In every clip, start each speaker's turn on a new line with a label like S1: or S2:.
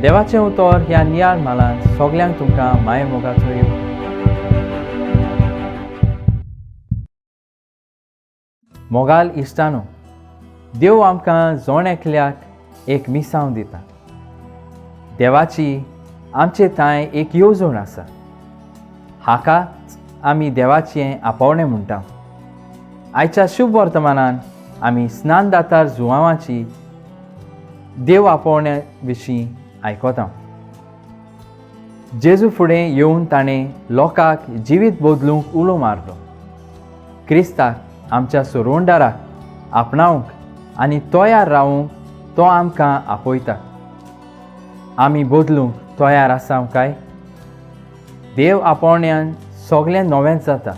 S1: देवाचें उतर ह्या नियाळ म्हालांत सगल्यांक तुमकां माये मोगाचो येवं. मोगाल इश्टानो, देव आमकां जोण एकल्याक एक मिसांव दिता. देवाची आमचे ताय एक येवजण आसा. हाकाच आमी देवाचें आपोवणें म्हणटा. आयच्या शुभ वर्तमानान आमी स्नानदातार जुवांवाची देव आपोवण्या विशीं आयकता. जेजू फुडें येवन ताणें लोकांक जिवीत बदलूंक उलो मारलो. क्रिस्ताक आमच्या सुरवंडाराक आपणावंक आनी तयार रावूंक तो आमकां आपयता. आमी बदलूंक तयार आसाव काय? देव आपोवण्यान सगळें नवें जाता.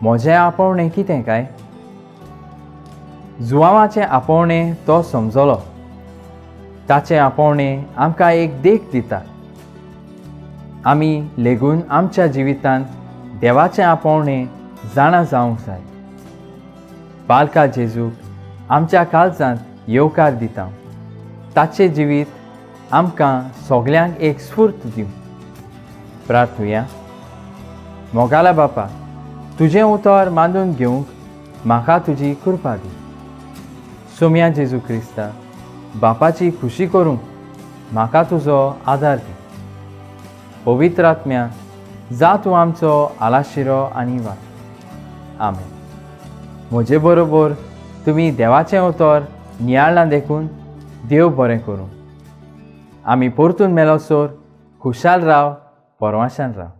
S1: म्हजें आपोवणें कितें काय? जुवांवाचें आपोवणें तो समजलो. ताचें आपोवणें आमकां एक देख दिता. आमी लेगून आमच्या जिवितांत देवाचें आपोवणें जाणा जावंक जाय. बालका जेजूक आमच्या काळजांत येवकार दिता. ताचें जिवीत आमकां सगल्यांक एक स्फूर्त दिवं. प्रार्थुया. मोगाला बापा, तुजें उतर मांडून घेवंक म्हाका तुजी कृपा दी. सोम्या जेजू क्रिस्ता, बापाची खुशी करूंक म्हाका तुजो आदार दी. पवित्र आत्म्या, जा तूं आमचो आलाशिरो आनी वाट. आमेन. म्हजे बरोबर तुमी देवाचें उतर नियाळां देखून देव बरें करूं. आमी परतून मेलोसोर खुशाल राव, परवाशान राव.